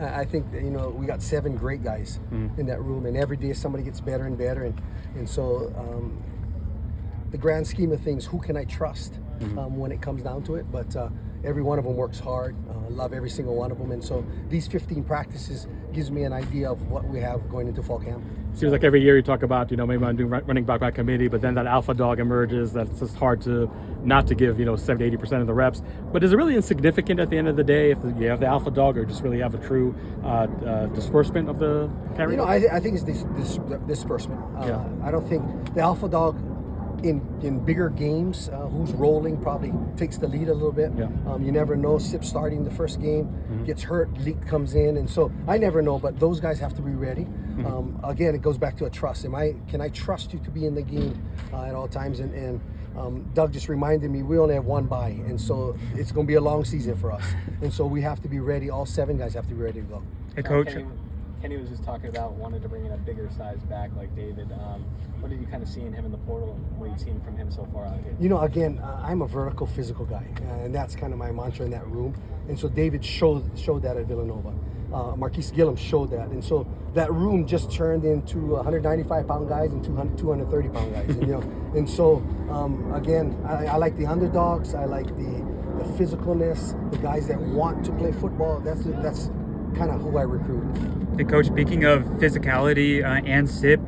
I think that, we got 7 great guys in that room, and every day somebody gets better and better, and so the grand scheme of things, who can I trust when it comes down to it? But every one of them works hard. I love every single one of them, and so these 15 practices gives me an idea of what we have going into fall camp. Seems like every year you talk about, maybe I'm doing running back by committee, but then that alpha dog emerges. That's just hard not to give, 70-80% of the reps. But is it really insignificant at the end of the day if you have the alpha dog, or just really have a true disbursement of the carry? I think it's this disbursement. I don't think the alpha dog in bigger games, who's rolling probably takes the lead a little bit. You never know. Sip starting the first game, gets hurt, leak comes in, and so I never know. But those guys have to be ready. Again, it goes back to a trust. Can I trust you to be in the game at all times? And Doug just reminded me we only have one bye, and so it's going to be a long season for us. And so we have to be ready. All 7 guys have to be ready to go. Hey, Coach. Kenny was just talking about wanting to bring in a bigger size back like David. What did you kind of see in him in the portal, and what you've seen from him so far out here? Again, I'm a vertical, physical guy, and that's kind of my mantra in that room. And so David showed that at Villanova. Marquise Gillum showed that. And so that room just turned into 195-pound guys and 230-pound guys. And so, again, I like the underdogs. I like the physicalness, the guys that want to play football. That's kind of who I recruit. Hey, Coach, speaking of physicality and Sip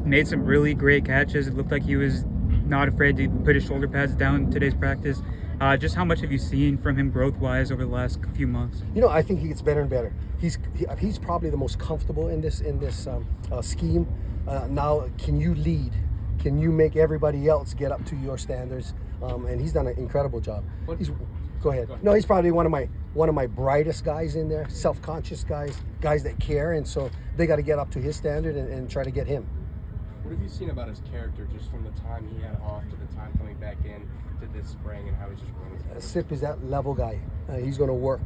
made some really great catches. It looked like he was not afraid to put his shoulder pads down in today's practice. Just how much have you seen from him growth-wise over the last few months? I think he gets better and better. He's probably the most comfortable in this scheme. Now, can you lead? Can you make everybody else get up to your standards? And he's done an incredible job. Go ahead. No, he's probably one of my brightest guys in there, self-conscious guys that care, and so they got to get up to his standard and try to get him. What have you seen about his character just from the time he had off to the time coming back in to this spring, and how he's just running? Sip is that level guy. He's going to work.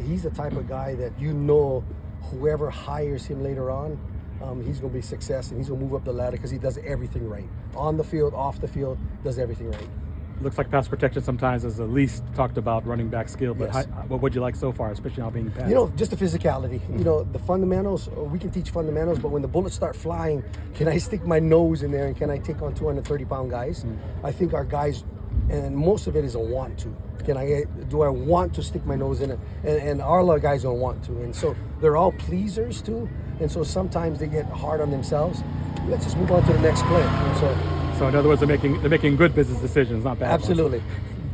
He's the type of guy that whoever hires him later on, he's going to be success, and he's going to move up the ladder because he does everything right. On the field, off the field, does everything right. Looks like pass protection sometimes is the least talked about running back skill, but yes. What would you like so far, especially now being passed? Just the physicality. The fundamentals, we can teach fundamentals, but when the bullets start flying, can I stick my nose in there and can I take on 230-pound guys? I think our guys, and most of it is a want to. Do I want to stick my nose in it? And our guys don't want to. And so they're all pleasers too. And so sometimes they get hard on themselves. Let's just move on to the next play. And so in other words, they're making good business decisions, not bad. Absolutely.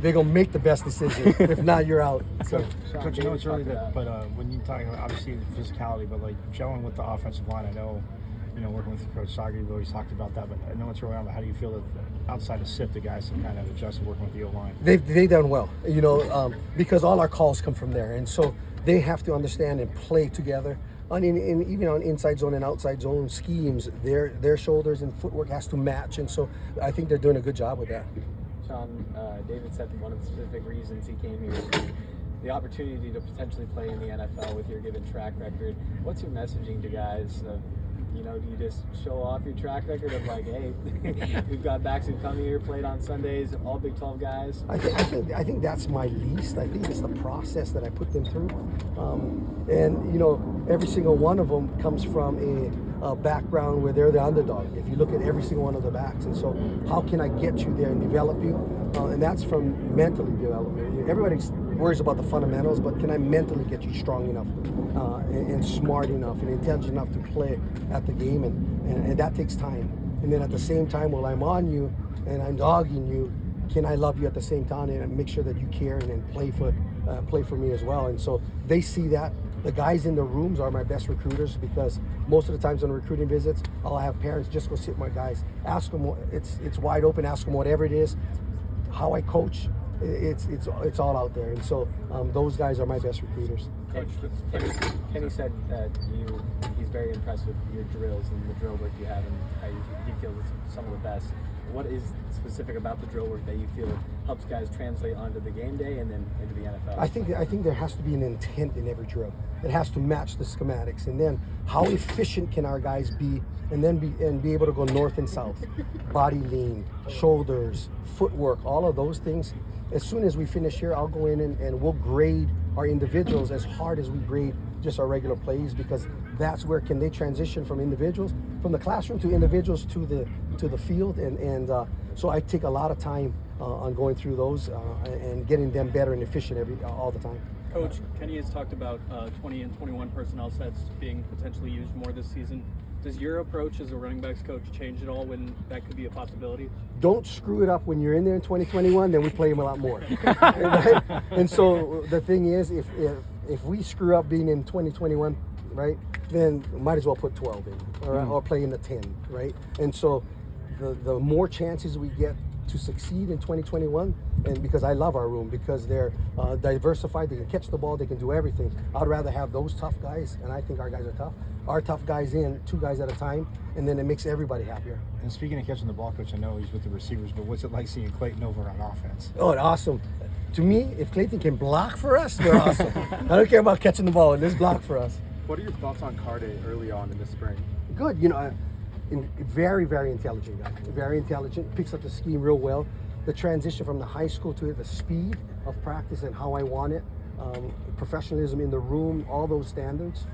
They're going to make the best decision. If not, you're out. So, Coach, it's early, but when you're talking about, obviously, the physicality, but like gelling with the offensive line, I know, working with Coach Sagri, we've always talked about that, but I know it's early on, but how do you feel that outside of SIP, the guys have kind of adjusted working with the O-line? They've done well, because all our calls come from there. And so they have to understand and play together. Even on inside zone and outside zone schemes, their shoulders and footwork has to match, and so I think they're doing a good job with that. Shaun, David said one of the specific reasons he came here is the opportunity to potentially play in the NFL with your given track record. What's your messaging to guys? Do you just show off your track record of like, hey, we've got backs who come here, played on Sundays, all Big 12 guys? I think that's my least. I think it's the process that I put them through, and every single one of them comes from a background where they're the underdog. If you look at every single one of the backs, and so how can I get you there and develop you? And that's from mentally development. Everybody worries about the fundamentals, but can I mentally get you strong enough and smart enough and intelligent enough to play at the game? And that takes time. And then at the same time, while I'm on you and I'm dogging you, can I love you at the same time and make sure that you care and play for me as well? And so they see that. The guys in the rooms are my best recruiters, because most of the times on recruiting visits, I'll have parents just go sit with my guys, ask them. It's wide open. Ask them whatever it is. How I coach, it's all out there. And so those guys are my best recruiters. Kenny said that he's very impressed with your drills and the drill work you have, and how he feels it's some of the best. What is specific about the drill work that you feel helps guys translate onto the game day and then into the NFL? I think there has to be an intent in every drill. It has to match the schematics, and then how efficient can our guys be, and then be able to go north and south, body lean, shoulders, footwork, all of those things. As soon as we finish here, I'll go in and we'll grade our individuals as hard as we grade just our regular plays, because that's where can they transition from individuals, from the classroom to individuals to the field, and so I take a lot of time on going through those and getting them better and efficient all the time. Coach, Kenny has talked about 20 and 21 personnel sets being potentially used more this season. Does your approach as a running backs coach change at all when that could be a possibility? Don't screw it up when you're in there in 2021, then we play them a lot more. Right? And so the thing is, if we screw up being in 2021, right, then might as well put 12 in, or play in the 10, right? And so the more chances we get to succeed in 2021, and because I love our room, because they're diversified, they can catch the ball, they can do everything. I'd rather have those tough guys, and I think our guys are tough. Our tough guys in, 2 guys at a time, and then it makes everybody happier. And speaking of catching the ball, Coach, I know he's with the receivers, but what's it like seeing Clayton over on offense? Oh, awesome. To me, if Clayton can block for us, we're awesome. I don't care about catching the ball, just block for us. What are your thoughts on Carde early on in the spring? Good, very, very intelligent guy. Very intelligent, picks up the scheme real well. The transition from the high school to the speed of practice and how I want it, professionalism in the room, all those standards.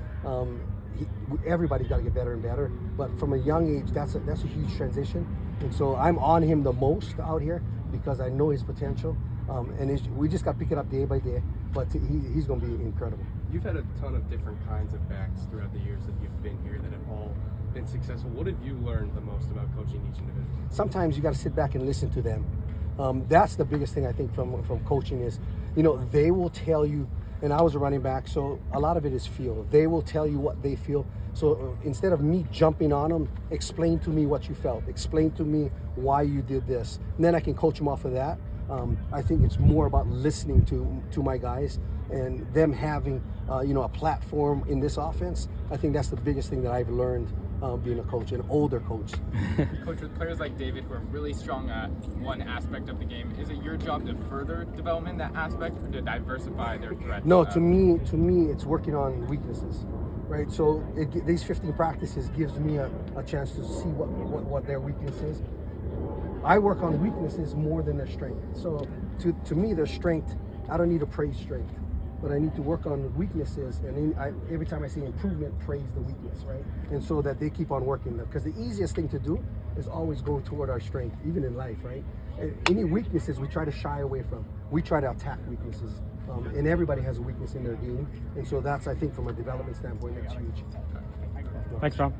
Everybody's got to get better and better, but from a young age, that's a huge transition, and so I'm on him the most out here because I know his potential, we just got to pick it up day by day, but he's going to be incredible. You've had a ton of different kinds of backs throughout the years that you've been here that have all been successful. What have you learned the most about coaching each individual? Sometimes you got to sit back and listen to them. That's the biggest thing I think from coaching is, they will tell you. And I was a running back, so a lot of it is feel. They will tell you what they feel. So instead of me jumping on them, explain to me what you felt. Explain to me why you did this. And then I can coach them off of that. I think it's more about listening to my guys and them having, a platform in this offense. I think that's the biggest thing that I've learned being a coach, an older coach. Coach, with players like David who are really strong at one aspect of the game, is it your job to further development in that aspect or to diversify their threats? No, to me, it's working on weaknesses, right? So these 15 practices gives me a chance to see what their weakness is. I work on weaknesses more than their strength. So to me, their strength, I don't need to praise strength, but I need to work on weaknesses, and every time I see improvement, praise the weakness, right? And so that they keep on working them, because the easiest thing to do is always go toward our strength, even in life, right? Any weaknesses we try to shy away from. We try to attack weaknesses, and everybody has a weakness in their game, and so that's, I think, from a development standpoint, that's huge. Thanks, Shaun.